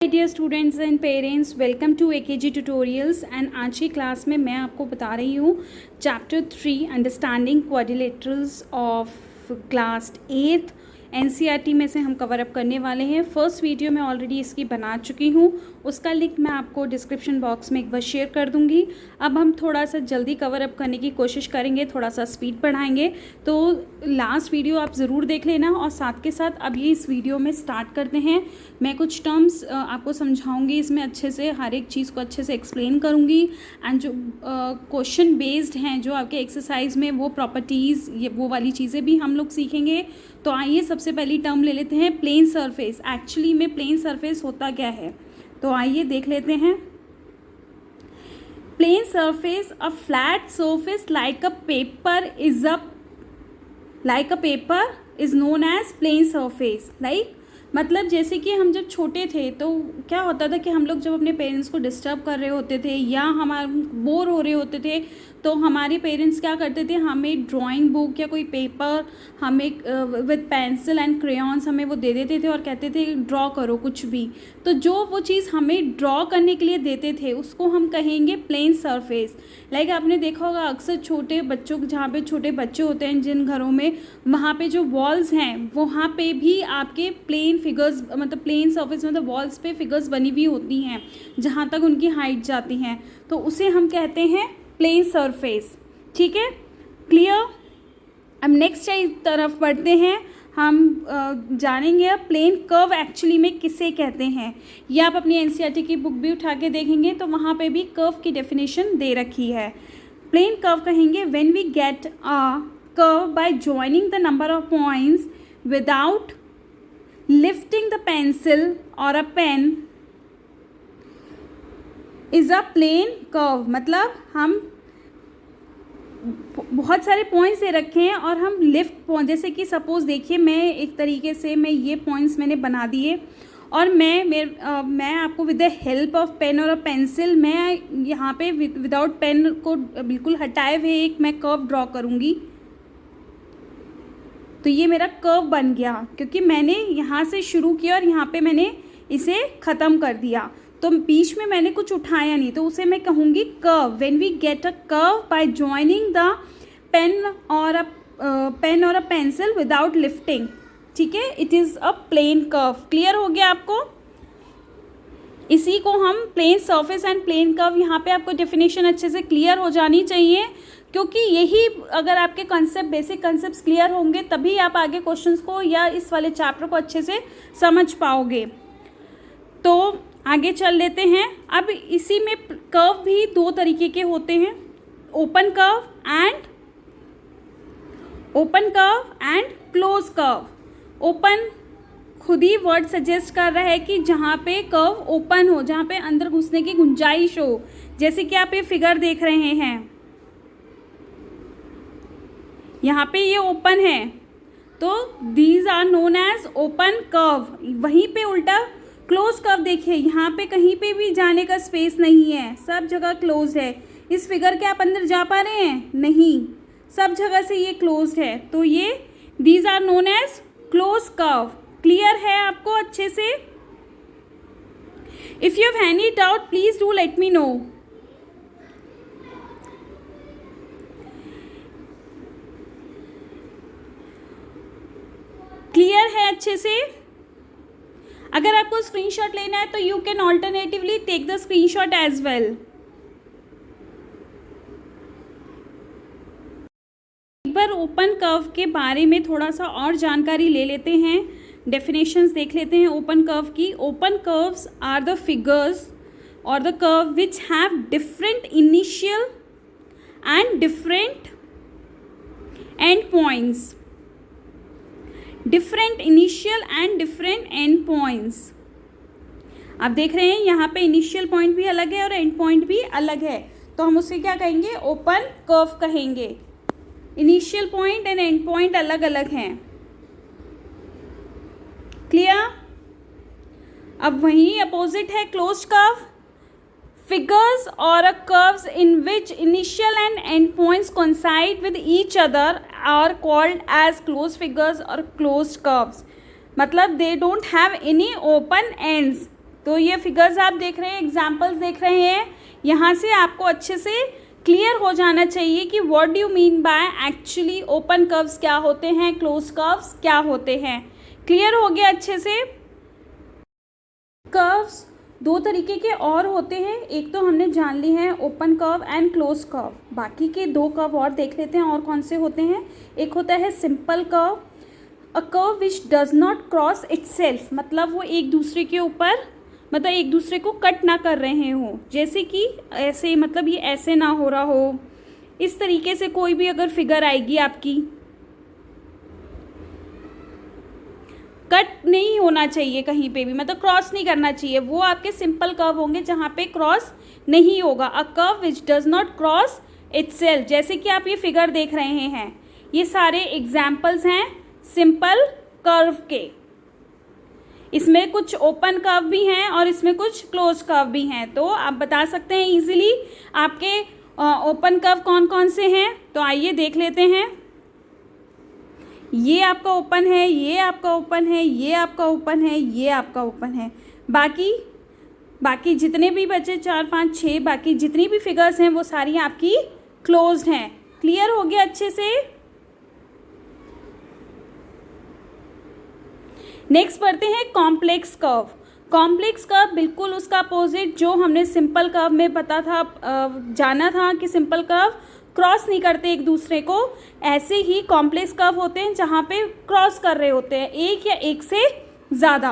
Dear students and parents, welcome to AKG tutorials. And आज की class में मैं आपको बता रही हूँ chapter 3 understanding quadrilaterals of class 8 NCERT में से हम कवर अप करने वाले हैं। फर्स्ट वीडियो मैं ऑलरेडी इसकी बना चुकी हूँ, उसका लिंक मैं आपको डिस्क्रिप्शन बॉक्स में एक बार शेयर कर दूँगी। अब हम थोड़ा सा जल्दी कवर अप करने की कोशिश करेंगे, थोड़ा सा स्पीड बढ़ाएंगे। तो लास्ट वीडियो आप ज़रूर देख लेना और साथ के साथ अब ये इस वीडियो में स्टार्ट करते हैं। मैं कुछ टर्म्स आपको समझाऊंगी, इसमें अच्छे से हर एक चीज़ को अच्छे से एक्सप्लेन करूंगी। एंड जो क्वेश्चन बेस्ड हैं जो आपके एक्सरसाइज में, वो प्रॉपर्टीज़, ये वो वाली चीज़ें भी हम लोग सीखेंगे। तो आइए सबसे पहली टर्म ले लेते हैं, प्लेन सरफेस। एक्चुअली में प्लेन सरफेस होता क्या है, तो आइए देख लेते हैं। Plane surface, a flat surface like a paper is known as plane surface. Like मतलब जैसे कि हम जब छोटे थे तो क्या होता था कि हम लोग जब अपने पेरेंट्स को डिस्टर्ब कर रहे होते थे या हमारे बोर हो रहे होते थे तो हमारे पेरेंट्स क्या करते थे, हमें ड्राइंग बुक या कोई पेपर, हमें विद पेंसिल एंड क्रेयॉन्स हमें वो दे देते थे और कहते थे ड्रॉ करो कुछ भी। तो जो वो चीज़ हमें ड्रॉ करने के लिए देते थे उसको हम कहेंगे प्लेन सरफेस। लाइक आपने देखा होगा अक्सर छोटे बच्चों, जहाँ पे छोटे बच्चे होते हैं जिन घरों में, वहाँ पे जो वॉल्स हैं वहाँ पे भी आपके प्लेन फिगर्स, मतलब प्लेन सरफेस, मतलब वॉल्स पे फिगर्स बनी हुई होती हैं जहाँ तक उनकी हाइट जाती हैं, तो उसे हम कहते हैं प्लेन सरफेस। ठीक है, क्लियर। अब नेक्स्ट तरफ बढ़ते हैं, हम जानेंगे अब प्लेन कर्व एक्चुअली में किसे कहते हैं। ये आप अपनी एनसीईआरटी की बुक भी उठा के देखेंगे तो वहाँ पे भी कर्व की डेफिनेशन दे रखी है। प्लेन कर्व कहेंगे when we get a curve by joining the number of points without lifting the pencil और a pen is a plane curve. मतलब हम बहुत सारे पॉइंट्स दे रखे हैं और हम लिफ्ट, जैसे कि सपोज देखिए, मैं एक तरीके से मैं ये पॉइंट्स मैंने बना दिए और मैं आपको with the help of pen और पेंसिल, मैं यहाँ पे विदाउट पेन को बिल्कुल हटाए हुए एक मैं कर्व ड्रॉ करूँगी। तो ये मेरा कर्व बन गया क्योंकि मैंने यहाँ से शुरू किया और यहाँ पे मैंने इसे ख़त्म कर दिया, तो बीच में मैंने कुछ उठाया नहीं, तो उसे मैं कहूँगी curve. When we get a curve by joining the pen और अ पेंसिल विदाउट लिफ्टिंग, ठीक है, it is a plane curve. Clear हो गया आपको। इसी को हम plane surface and plane curve, यहाँ पे आपको डेफिनेशन अच्छे से क्लियर हो जानी चाहिए, क्योंकि यही अगर आपके कंसेप्ट, बेसिक कंसेप्ट क्लियर होंगे तभी आप आगे क्वेश्चंस को या इस वाले चैप्टर को अच्छे से समझ पाओगे। तो आगे चल लेते हैं। अब इसी में कर्व भी दो तरीके के होते हैं, open curve and close curve. Open खुद ही वर्ड सजेस्ट कर रहा है कि जहाँ पे कर्व ओपन हो, जहाँ पे अंदर घुसने की गुंजाइश हो, जैसे कि आप ये फिगर देख रहे हैं, यहाँ पे ये ओपन है, तो these are known as open curve. वहीं पे उल्टा क्लोज कर्व देखिए, यहाँ पे कहीं पे भी जाने का स्पेस नहीं है, सब जगह क्लोज है। इस फिगर के आप अंदर जा पा रहे हैं? नहीं, सब जगह से ये क्लोज्ड है, तो ये these are known as close curve. Clear है आपको अच्छे से? If you have any doubt please do let me know. Clear है अच्छे से? अगर आपको स्क्रीनशॉट लेना है तो you can alternatively take the screenshot as well. एक बार ओपन कर्व के बारे में थोड़ा सा और जानकारी ले लेते हैं, डेफिनेशंस देख लेते हैं ओपन कर्व की। Open curves are the figures और the curve which have different initial and different end points. Different initial and different end points. आप देख रहे हैं यहाँ पे इनिशियल पॉइंट भी अलग है और एंड पॉइंट भी अलग है, तो हम उसे क्या कहेंगे? ओपन कर्व कहेंगे। Initial point and and point अलग अलग हैं। क्लियर? अब वहीं अपोजिट है closed curve. Figures or curves in which initial and end points coincide with each other are called as closed figures or closed curves. मतलब they don't have any open ends. तो ये figures आप देख रहे हैं, examples देख रहे हैं, यहाँ से आपको अच्छे से क्लियर हो जाना चाहिए कि what do you mean by actually open curves क्या होते हैं, क्लोज कर्व्स क्या होते हैं। क्लियर हो गया अच्छे से। कर्व्स दो तरीके के और होते हैं, एक तो हमने जान ली है open curve and close curve, बाकी के दो कर्व और देख लेते हैं और कौन से होते हैं। एक होता है simple curve, a curve which does not cross itself, मतलब वो एक दूसरे के ऊपर, मतलब एक दूसरे को कट ना कर रहे हो, जैसे कि ऐसे, मतलब ये ऐसे ना हो रहा हो, इस तरीके से कोई भी अगर फिगर आएगी आपकी, कट नहीं होना चाहिए कहीं पे भी, मतलब क्रॉस नहीं करना चाहिए, वो आपके सिंपल कर्व होंगे जहाँ पे क्रॉस नहीं होगा। A curve which does not cross itself, जैसे कि आप ये फिगर देख रहे हैं, ये सारे एग्जाम्पल्स हैं सिंपल कर्व के। इसमें कुछ ओपन कर्व भी हैं और इसमें कुछ क्लोज कर्व भी हैं, तो आप बता सकते हैं इजीली आपके ओपन कर्व कौन कौन से हैं। तो आइए देख लेते हैं। ये आपका ओपन है, ये आपका ओपन है, ये आपका ओपन है, ये आपका ओपन है। बाकी जितने भी बचे 4 5 6, बाकी जितनी भी फिगर्स हैं वो सारी आपकी क्लोज्ड हैं। क्लियर हो गया अच्छे से। नेक्स्ट पढ़ते हैं कॉम्प्लेक्स कर्व। कॉम्प्लेक्स कर्व बिल्कुल उसका अपोजिट जो हमने सिंपल कर्व में पता था, जाना था कि सिंपल कर्व क्रॉस नहीं करते एक दूसरे को, ऐसे ही कॉम्प्लेक्स कर्व होते हैं जहाँ पे क्रॉस कर रहे होते हैं एक या एक से ज़्यादा।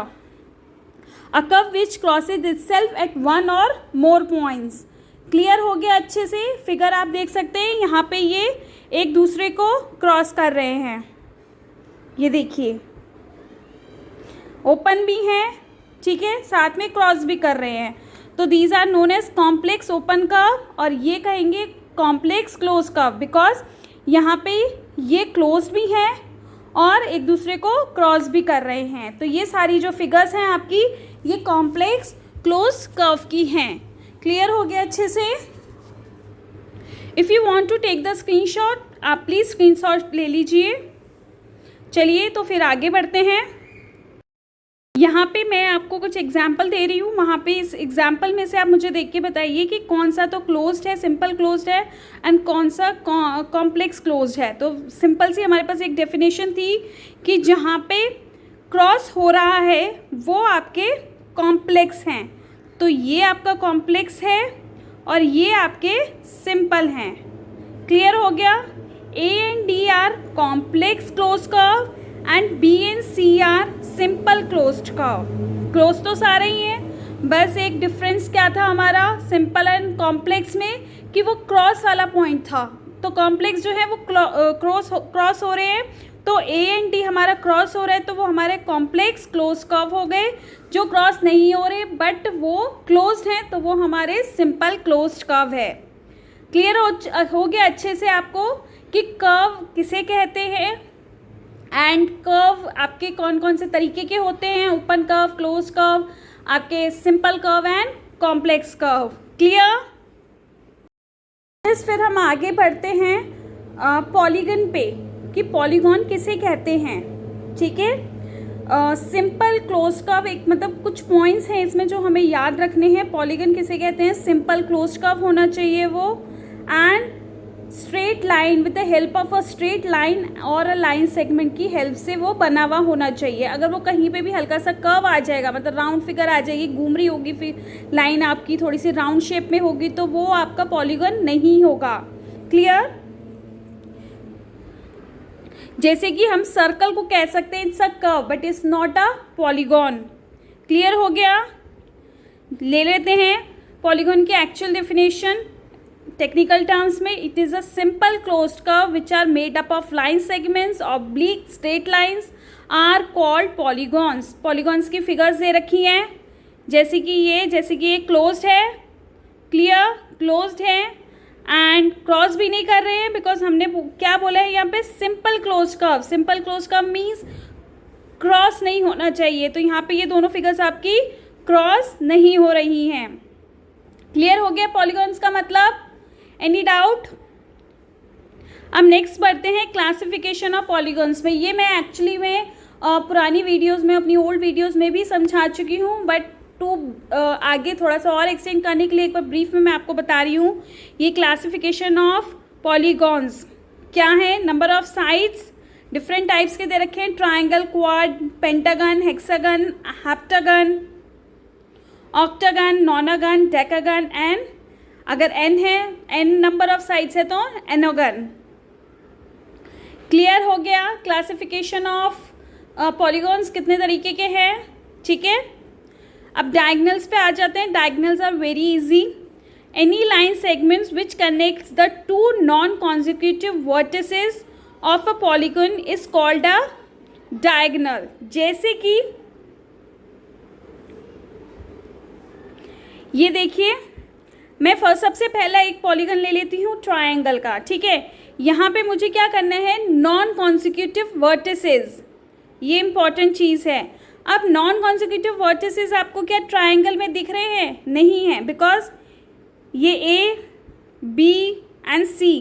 A curve which crosses itself eight one और मोर पॉइंट्स। क्लियर हो गया अच्छे से। फिगर आप देख सकते हैं, यहाँ पे ये एक दूसरे को क्रॉस कर रहे हैं, ये देखिए ओपन भी हैं, ठीक है, साथ में क्रॉस भी कर रहे हैं, तो these are known as complex open curve, और ये कहेंगे कॉम्प्लेक्स क्लोज कर्व, बिकॉज यहाँ पे ये क्लोज भी हैं और एक दूसरे को क्रॉस भी कर रहे हैं। तो ये सारी जो फिगर्स हैं आपकी, ये कॉम्प्लेक्स क्लोज कर्व की हैं। क्लियर हो गया अच्छे से। If you want to take the screenshot, आप प्लीज़ स्क्रीनशॉट ले लीजिए। चलिए तो फिर आगे बढ़ते हैं। यहाँ पे मैं आपको कुछ एग्जाम्पल दे रही हूँ, वहाँ पे इस एग्जाम्पल में से आप मुझे देख के बताइए कि कौन सा तो क्लोज्ड है, सिंपल क्लोज्ड है, एंड कौन सा कॉम्प्लेक्स क्लोज्ड है। तो सिंपल सी हमारे पास एक डेफिनेशन थी कि जहाँ पे क्रॉस हो रहा है वो आपके कॉम्प्लेक्स हैं, तो ये आपका कॉम्प्लेक्स है और ये आपके सिंपल हैं। क्लियर हो गया। A and D are complex close curve and B and C are simple closed curve. Close तो सारे ही हैं, बस एक डिफरेंस क्या था हमारा सिंपल एंड कॉम्प्लेक्स में, कि वो क्रॉस वाला पॉइंट था। तो कॉम्प्लेक्स जो है वो क्रॉस हो रहे हैं, तो ए एंड डी हमारा क्रॉस हो रहा है, तो वो हमारे कॉम्प्लेक्स क्लोज कर्व हो गए। जो क्रॉस नहीं हो रहे बट वो क्लोज्ड हैं, तो वो हमारे सिंपल क्लोज्ड कर्व है। क्लियर हो गया अच्छे से आपको कि कर्व किसे कहते हैं एंड कर्व आपके कौन कौन से तरीके के होते हैं, ओपन कर्व, क्लोज कर्व, आपके simple curve and complex curve. Clear. फिर हम आगे बढ़ते हैं पॉलीगन पे, कि पॉलीगॉन किसे कहते हैं। ठीक है, सिंपल क्लोज कर्व, एक मतलब कुछ पॉइंट्स हैं इसमें जो हमें याद रखने हैं। पॉलीगन किसे कहते हैं, सिंपल क्लोज कर्व होना चाहिए वो, and straight line with the help of a straight line और अ लाइन सेगमेंट की हेल्प से वो बना हुआ होना चाहिए। अगर वो कहीं पे भी हल्का सा कर्व आ जाएगा, मतलब राउंड फिगर आ जाएगी, घूम रही होगी, फिर लाइन आपकी थोड़ी सी राउंड शेप में होगी, तो वो आपका पॉलीगन नहीं होगा। क्लियर। जैसे कि हम सर्कल को कह सकते हैं it's a curve but it's not a polygon. Clear हो गया। ले लेते हैं पॉलीगॉन की एक्चुअल डेफिनेशन टेक्निकल टर्म्स में। It is a simple closed curve which are made up of line segments, oblique straight lines are called polygons. Polygons की figures दे रखी हैं, जैसे कि ये क्लोज्ड है, क्लियर, क्लोज्ड है एंड क्रॉस भी नहीं कर रहे हैं, बिकॉज हमने क्या बोला है यहाँ पे, simple close curve. Simple close curve means cross नहीं होना चाहिए, तो यहाँ पे ये दोनों फिगर्स आपकी क्रॉस नहीं हो रही हैं। क्लियर हो गया पॉलीगॉन्स का मतलब। Any doubt. अब नेक्स्ट बढ़ते हैं क्लासिफिकेशन ऑफ पॉलीगॉन्स में। ये मैं एक्चुअली में पुरानी वीडियोस में, अपनी ओल्ड वीडियोस में भी समझा चुकी हूँ, बट टू आगे थोड़ा सा और एक्सटेंड करने के लिए एक बार ब्रीफ में मैं आपको बता रही हूँ। ये क्लासिफिकेशन ऑफ पॉलीगॉन्स क्या है, number of sides different types के दे रखे हैं, triangle, quad, pentagon, hexagon, heptagon, octagon, nonagon, decagon and अगर n है, n नंबर ऑफ साइड्स है तो एनोगन। क्लियर हो गया क्लासिफिकेशन ऑफ पॉलीगॉन्स कितने तरीके के हैं, ठीक है। अब डायगनल्स पे आ जाते हैं। Diagonals are very easy. Any line segments which connects the two non consecutive vertices of a polygon is called a diagonal. जैसे कि ये देखिए, मैं सबसे पहला एक पॉलीगन ले लेती हूँ ट्रायंगल का, ठीक है। यहाँ पे मुझे क्या करना है, नॉन कॉन्जिक्यूटिव वर्टिसेस, ये इंपॉर्टेंट चीज़ है। अब नॉन कॉन्जिक्यूटिव वर्टिसेस आपको क्या ट्रायंगल में दिख रहे हैं? नहीं है, बिकॉज ये ए, बी एंड सी,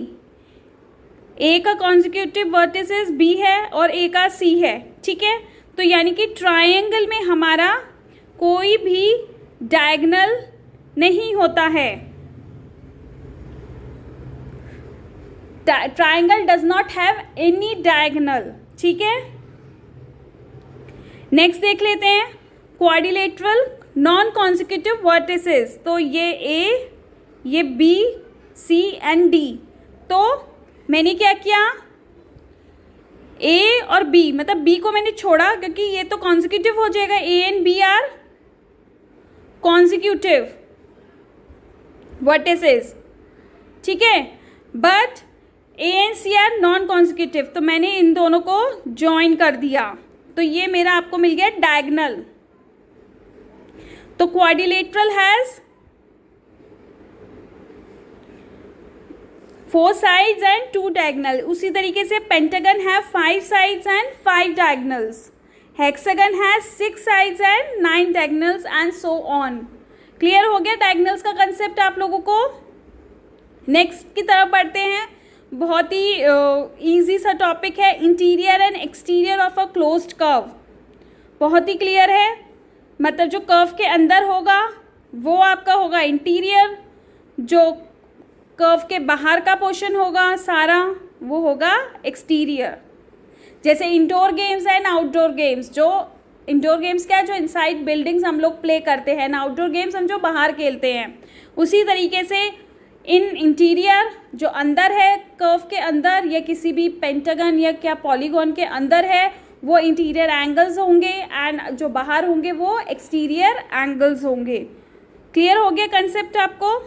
ए का कॉन्जिक्यूटिव वर्टिसेस बी है और ए का सी है, ठीक है। तो यानी कि ट्रायंगल में हमारा कोई भी डायगनल नहीं होता है। Triangle does not have any diagonal, ठीक है। नेक्स्ट देख लेते हैं क्वाड्रिलेटरल नॉन कॉन्जिक्यूटिव वर्टिसेस। तो ये ए, ये बी, सी एंड डी। तो मैंने क्या किया, ए और बी, मतलब बी को मैंने छोड़ा क्योंकि ये तो कॉन्जिक्यूटिव हो जाएगा, A and B are consecutive vertices, ठीक है। But A and C are non consecutive, तो मैंने इन दोनों को ज्वाइन कर दिया, तो ये मेरा आपको मिल गया डायगनल। तो quadrilateral has 4 sides and 2 diagonal. उसी तरीके से pentagon have 5 sides and 5 diagonals. Hexagon has 6 sides and 9 diagonals and so on. Clear हो गया डायगनल्स का कंसेप्ट आप लोगों को। नेक्स्ट की तरफ बढ़ते हैं। बहुत ही इजी सा टॉपिक है, interior and exterior of a closed curve. बहुत ही क्लियर है, मतलब जो कर्व के अंदर होगा वो आपका होगा इंटीरियर, जो कर्व के बाहर का पोर्शन होगा सारा वो होगा एक्सटीरियर। जैसे indoor games and outdoor games, जो इंडोर गेम्स क्या है, जो इनसाइड बिल्डिंग्स हम लोग प्ले करते हैं, ना आउटडोर गेम्स हम जो बाहर खेलते हैं। उसी तरीके से इन इंटीरियर जो अंदर है कर्व के अंदर या किसी भी पेंटागन या क्या पॉलीगॉन के अंदर है वो इंटीरियर एंगल्स होंगे एंड जो बाहर होंगे वो एक्सटीरियर एंगल्स होंगे। क्लियर हो गया कंसेप्ट आपको।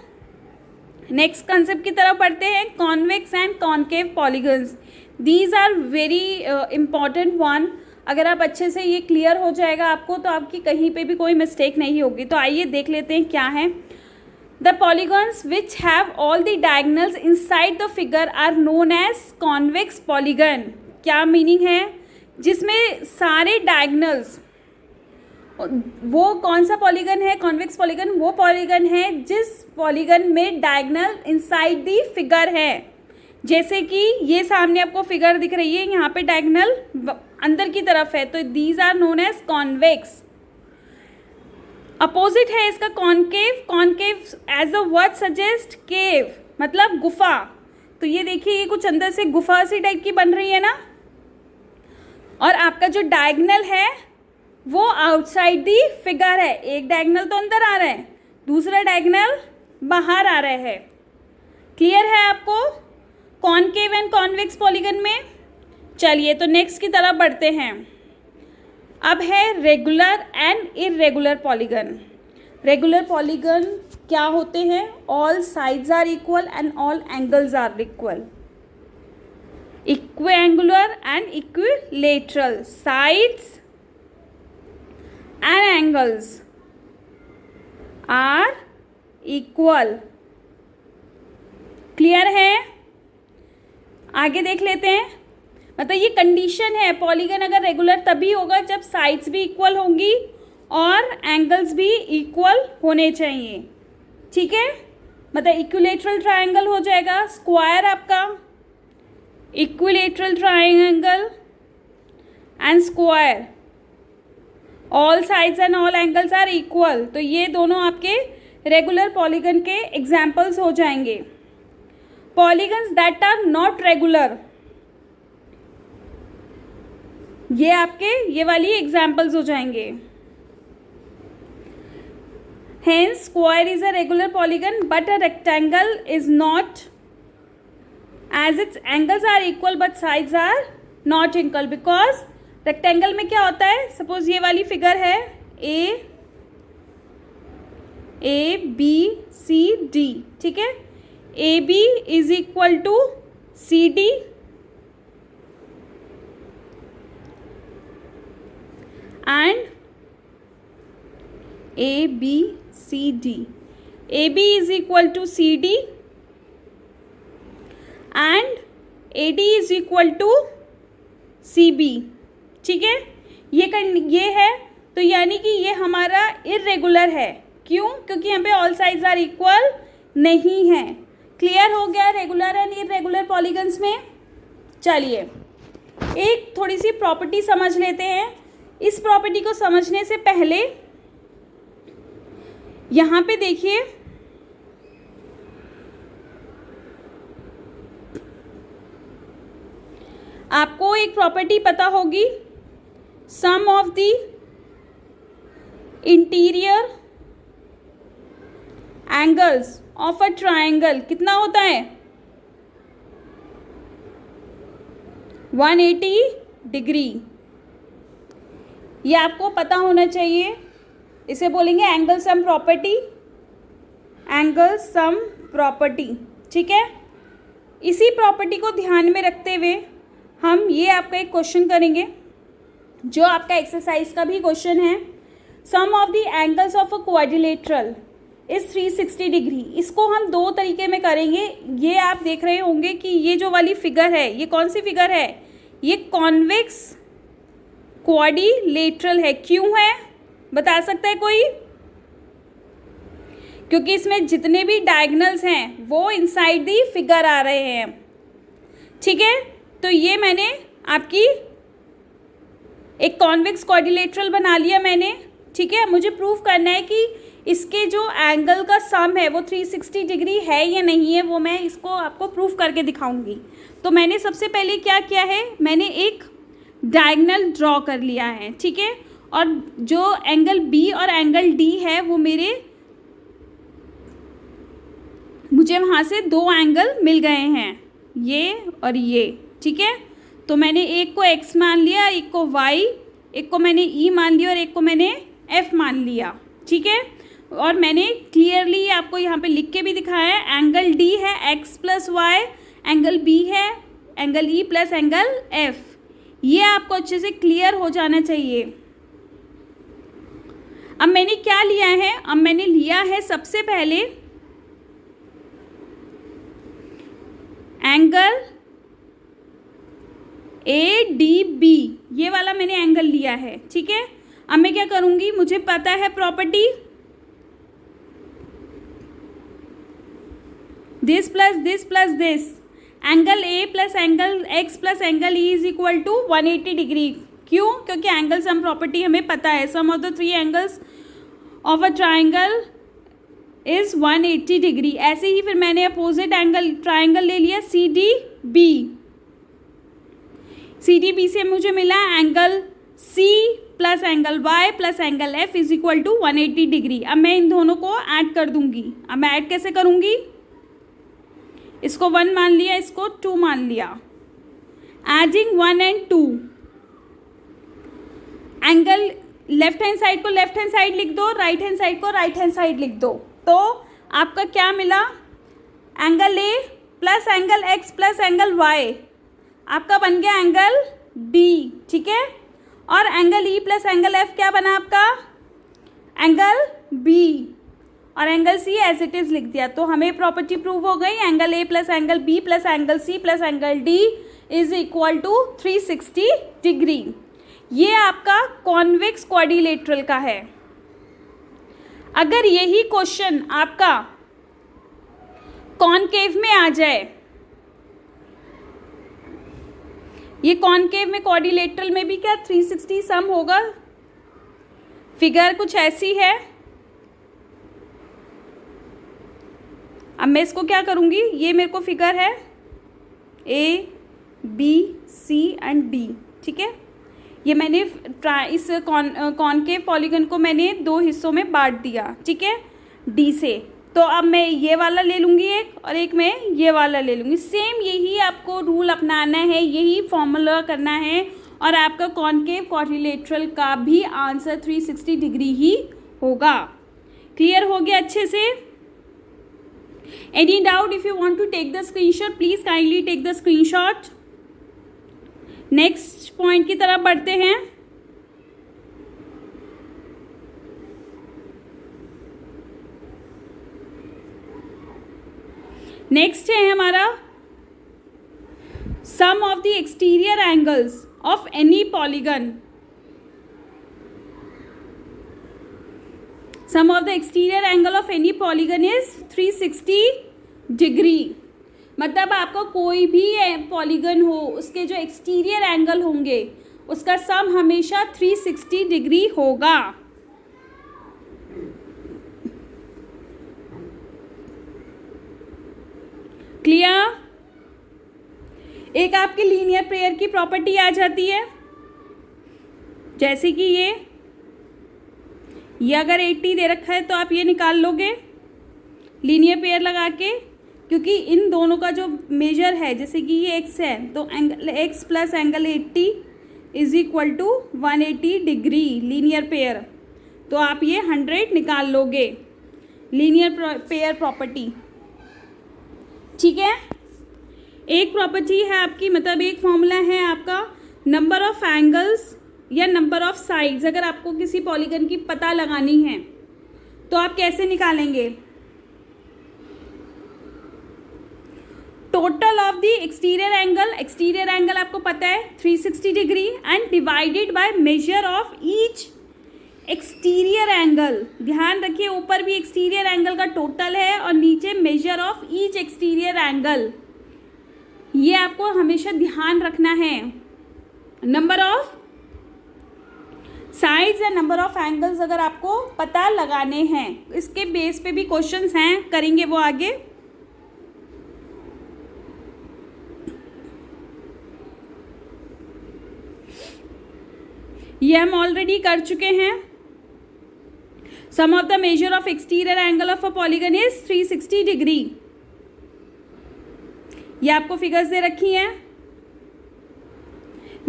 नेक्स्ट कंसेप्ट की तरफ बढ़ते हैं, convex and concave polygons. These are very important one. अगर आप अच्छे से ये क्लियर हो जाएगा आपको तो आपकी कहीं पे भी कोई मिस्टेक नहीं होगी। तो आइए देख लेते हैं क्या है। The polygons which have all the diagonals inside the figure are known as convex polygon. क्या मीनिंग है? जिसमें सारे डायगनल्स, वो कौन सा पॉलीगन है? कॉन्वेक्स पॉलीगन वो पॉलीगन है जिस पॉलीगन में डायगनल इनसाइड द फिगर है। जैसे कि ये सामने आपको फिगर दिख रही है, यहाँ पे डायगनल अंदर की तरफ है, तो these are known as convex. Opposite है इसका concave. Concave as a word suggest cave, मतलब गुफा। तो ये देखिए, ये कुछ अंदर से गुफा सी टाइप की बन रही है ना, और आपका जो डायगनल है वो आउटसाइड दी फिगर है। एक डायगनल तो अंदर आ रहा है, दूसरा डायगनल बाहर आ रहा है। क्लियर है आपको कॉन्केव एंड कॉन्वेक्स पॉलीगन में? चलिए तो नेक्स्ट की तरफ बढ़ते हैं। अब है regular and irregular polygon. Regular polygon क्या होते हैं? All sides are equal and all angles are equal. Equiangular and equilateral, sides and angles are equal। Clear है? आगे देख लेते हैं। मतलब ये कंडीशन है, पॉलीगन अगर रेगुलर तभी होगा जब साइड्स भी इक्वल होंगी और एंगल्स भी इक्वल होने चाहिए, ठीक है। मतलब इक्विलेटरल ट्रायंगल हो जाएगा, स्क्वायर आपका equilateral triangle and square. All sides and all angles are equal, तो ये दोनों आपके रेगुलर पॉलीगन के एग्जाम्पल्स हो जाएंगे। Polygons that are not regular, ये आपके ये वाली एग्जाम्पल्स हो जाएंगे। Hence square is a regular polygon but a rectangle is not, as its angles are equal but sides are not equal, because rectangle में क्या होता है, सपोज ये वाली फिगर है ए बी सी डी, ठीक है, A B is equal to C D and ABCD. AB is equal to CD and AD is equal to CB, ठीक है, ये है, तो यानी कि ये हमारा इर्रेगुलर है। क्यों? क्योंकि यहाँ पे ऑल साइड्स आर इक्वल नहीं है। क्लियर हो गया रेगुलर एंड इर्रेगुलर पॉलीगन्स में। चलिए एक थोड़ी सी प्रॉपर्टी समझ लेते हैं। इस प्रॉपर्टी को समझने से पहले यहां पे देखिए, आपको एक प्रॉपर्टी पता होगी, sum of the interior angles of a triangle कितना होता है, 180 डिग्री। ये आपको पता होना चाहिए, इसे बोलेंगे angle sum property, angle sum property, ठीक है। इसी प्रॉपर्टी को ध्यान में रखते हुए हम ये आपका एक क्वेश्चन करेंगे जो आपका एक्सरसाइज का भी क्वेश्चन है। Sum of the angles of a quadrilateral is 360 degree. इसको हम दो तरीके में करेंगे। ये आप देख रहे होंगे कि ये जो वाली फिगर है, ये कौन सी फिगर है, ये कॉन्वेक्स क्वाड्रिलेटरल है। क्यों है बता सकता है कोई? क्योंकि इसमें जितने भी डायगोनल्स हैं वो इनसाइड दी फिगर आ रहे हैं, ठीक है। तो ये मैंने आपकी एक कॉन्वेक्स क्वाड्रिलेटरल बना लिया मैंने, ठीक है। मुझे प्रूफ करना है कि इसके जो एंगल का सम है वो 360 डिग्री है या नहीं है, वो मैं इसको आपको प्रूफ करके दिखाऊंगी। तो मैंने सबसे पहले क्या किया है, मैंने एक डायगोनल ड्रॉ कर लिया है, ठीक है। और जो एंगल बी और एंगल डी है वो मुझे वहाँ से दो एंगल मिल गए हैं, ये और ये, ठीक है। तो मैंने एक को x मान लिया, एक को y, एक को मैंने e मान लिया और एक को मैंने f मान लिया, ठीक है। और मैंने क्लियरली आपको यहाँ पे लिख के भी दिखाया है, एंगल d है x plus Y, angle b है angle e plus angle f। ये आपको अच्छे से क्लियर हो जाना चाहिए। अब मैंने क्या लिया है, अब मैंने लिया है सबसे पहले एंगल ADB, ये वाला मैंने एंगल लिया है, ठीक है। अब मैं क्या करूंगी, मुझे पता है property this plus this, angle A plus angle X plus angle E is equal to 180 degree. क्यों? क्योंकि एंगल सम प्रॉपर्टी हमें पता है, sum of the three angles of a triangle is 180 degree. ऐसे ही फिर मैंने अपोजिट एंगल ट्राइंगल ले लिया CDB। CDB से मुझे मिला angle C plus angle Y plus angle F is equal to 180 degree. अब मैं इन दोनों को ऐड कर दूंगी। अब मैं ऐड कैसे करूंगी, इसको 1 मान लिया, इसको 2 मान लिया, adding 1 and 2, angle left hand side को लेफ्ट हैंड साइड लिख दो, राइट हैंड साइड को राइट हैंड साइड लिख दो। तो आपका क्या मिला, angle A plus angle X plus angle Y आपका बन गया एंगल B, ठीक है। और angle E plus angle F क्या बना आपका, एंगल B, और angle C as it is लिख दिया। तो हमें प्रॉपर्टी प्रूव हो गई, angle A plus angle B plus angle C plus angle D is equal to 360 degree. ये आपका कॉन्वेक्स क्वाड्रिलेटरल का है। अगर यही क्वेश्चन आपका कॉनकेव में आ जाए, ये कॉनकेव में क्वाड्रिलेटरल में भी क्या 360 सम होगा, फिगर कुछ ऐसी है। अब मैं इसको क्या करूँगी, ये मेरे को फिगर है A B C and D, ठीक है। ये मैंने इस कॉनकेव पॉलीगन को मैंने दो हिस्सों में बांट दिया, ठीक है, डी से। तो अब मैं ये वाला ले लूँगी एक, और एक मैं ये वाला ले लूँगी। सेम यही आपको रूल अपनाना है, यही फॉर्मूला करना है, और आपका कॉनकेव क्वाड्रिलेटरल का भी आंसर 360 डिग्री ही होगा। क्लियर हो गया अच्छे से? Any doubt? If you want to take the screenshot please kindly take the screenshot. Next point की तरफ बढ़ते हैं। नेक्स्ट है हमारा sum of the exterior angles of any polygon. Sum of the exterior angle of any polygon is 360 degree. मतलब आपका कोई भी पॉलीगन हो, उसके जो एक्सटीरियर एंगल होंगे उसका सम हमेशा 360 डिग्री होगा। क्लियर? एक आपकी लीनियर पेयर की प्रॉपर्टी आ जाती है, जैसे कि ये अगर 80 दे रखा है तो आप ये निकाल लोगे लीनियर पेयर लगा के, क्योंकि इन दोनों का जो मेजर है, जैसे कि ये x है, तो angle x plus angle 80 is equal to 180 degree linear pair. तो आप ये 100 निकाल लोगे लीनियर पेयर प्रॉपर्टी, ठीक है। एक प्रॉपर्टी है आपकी, मतलब एक फॉर्मूला है आपका नंबर ऑफ एंगल्स या नंबर ऑफ साइड्स। अगर आपको किसी पॉलीगन की पता लगानी है तो आप कैसे निकालेंगे? Total of the exterior angle आपको पता है 360 degree, and divided by measure of each exterior angle. ध्यान रखिए, ऊपर भी एक्सटीरियर एंगल का टोटल है और नीचे measure of each exterior angle. ये आपको हमेशा ध्यान रखना है। नंबर ऑफ साइड्स या नंबर ऑफ एंगल्स अगर आपको पता लगाने हैं, इसके बेस पे भी क्वेश्चंस हैं, करेंगे वो आगे। ये हम ऑलरेडी कर चुके हैं। Sum of the measure of exterior angle of a polygon is 360 degree. ये आपको फिगर्स दे रखी हैं।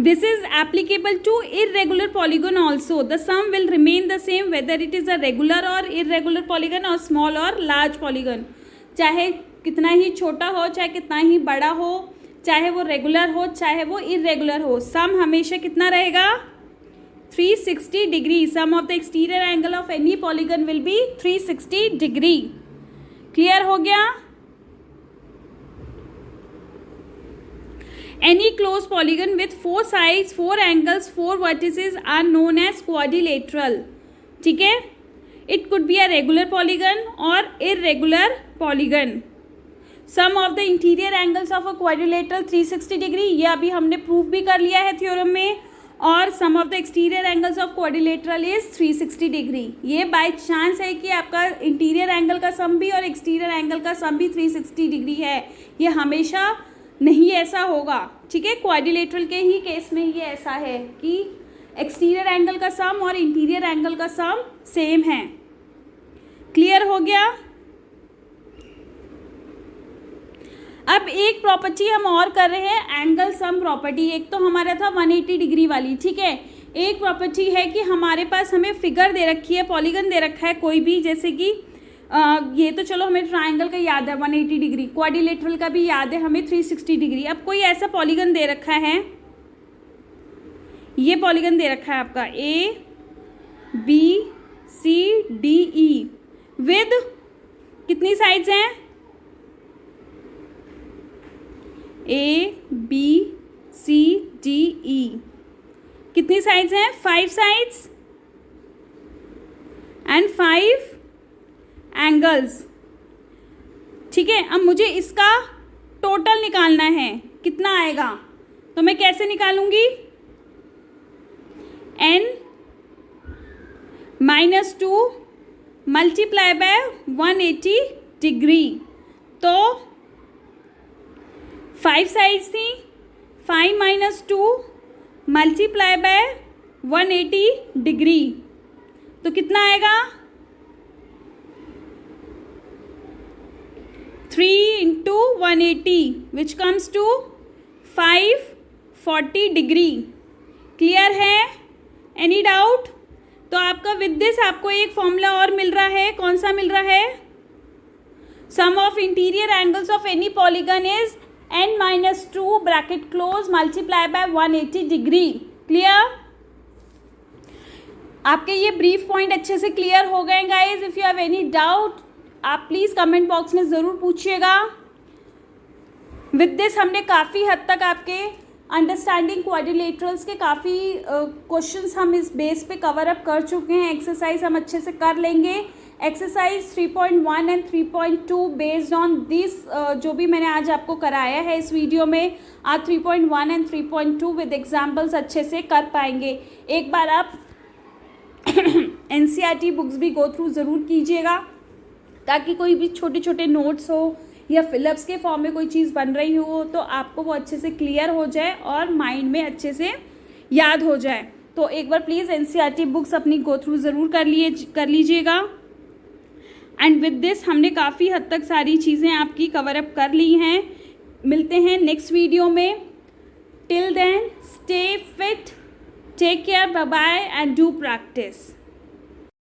This is applicable to irregular polygon also. The sum will remain the same whether it is a regular or irregular polygon or small or large polygon. चाहे कितना ही छोटा हो, चाहे कितना ही बड़ा हो, चाहे वो रेगुलर हो, चाहे वो इरेगुलर हो, सम हमेशा कितना रहेगा? 360 degree. Sum of the exterior angle of any polygon will be 360 degree. Clear हो गया? Any closed polygon with 4 sides, 4 angles, 4 vertices are known as quadrilateral. ठीक है? It could be a regular polygon or irregular polygon. Sum of the interior angles of a quadrilateral 360 degree. ये अभी हमने proof भी कर लिया है थ्योरम में। और sum of the exterior angles of quadrilateral is 360 degree. ये बाय चांस है कि आपका इंटीरियर एंगल का सम भी और एक्सटीरियर एंगल का सम भी 360 डिग्री है। ये हमेशा नहीं ऐसा होगा, ठीक है। क्वाड्रिलेटरल के ही केस में ये ऐसा है कि एक्सटीरियर एंगल का सम और इंटीरियर एंगल का सम सेम है। क्लियर हो गया? अब एक प्रॉपर्टी हम और कर रहे हैं, एंगल सम प्रॉपर्टी। एक तो हमारा था 180 डिग्री वाली, ठीक है। एक प्रॉपर्टी है कि हमारे पास हमें फिगर दे रखी है, पॉलीगन दे रखा है कोई भी, जैसे कि ये तो चलो हमें ट्राइंगल का याद है 180 डिग्री, क्वाड्रिलेटरल का भी याद है हमें 360 डिग्री। अब कोई ऐसा पॉलीगन दे रखा है, ये पॉलीगन दे रखा है आपका ABCDE विद कितनी साइड्स हैं? ABCDE कितनी साइड्स हैं? 5 साइड्स एंड 5 एंगल्स, ठीक है। अब मुझे इसका टोटल निकालना है, कितना आएगा? तो मैं कैसे निकालूंगी? n -2 multiply by 180 degree. तो 5 साइड्स थी, 5 - 2 मल्टीप्लाई बाय 180 डिग्री, तो कितना आएगा? 3 × 180 which comes to 540 degree. Clear है? Any doubt? तो आपका विद दिस आपको एक फॉर्मूला और मिल रहा है। कौन सा मिल रहा है? Sum of interior angles of any polygon is n-2 bracket close multiply by 180 degree. Clear? आपके ये ब्रीफ पॉइंट अच्छे से क्लियर हो गए guys? If you have any doubt आप प्लीज कमेंट बॉक्स में ज़रूर पूछिएगा। विद दिस हमने काफ़ी हद तक आपके अंडरस्टैंडिंग क्वाड्रिलेटरल्स के काफ़ी क्वेश्चंस हम इस बेस पे कवर अप कर चुके हैं। एक्सरसाइज हम अच्छे से कर लेंगे। Exercise 3.1 and 3.2 based on this जो भी मैंने आज आपको कराया है इस वीडियो में, आप 3.1 एंड 3.2 विद एग्जाम्पल्स अच्छे से कर पाएंगे। एक बार आप NCERT बुक्स भी गो थ्रू ज़रूर कीजिएगा, ताकि कोई भी छोटे छोटे नोट्स हो या फिलअप्स के फॉर्म में कोई चीज़ बन रही हो तो आपको वो अच्छे से क्लियर हो जाए और माइंड में अच्छे से याद हो जाए। तो एक बार प्लीज़ NCERT बुक्स अपनी गो थ्रू ज़रूर कर लीजिएगा। एंड विद दिस हमने काफ़ी हद तक सारी चीज़ें आपकी कवर अप कर ली हैं। मिलते हैं नेक्स्ट वीडियो में। Till then stay fit, take care, bye bye and do practice.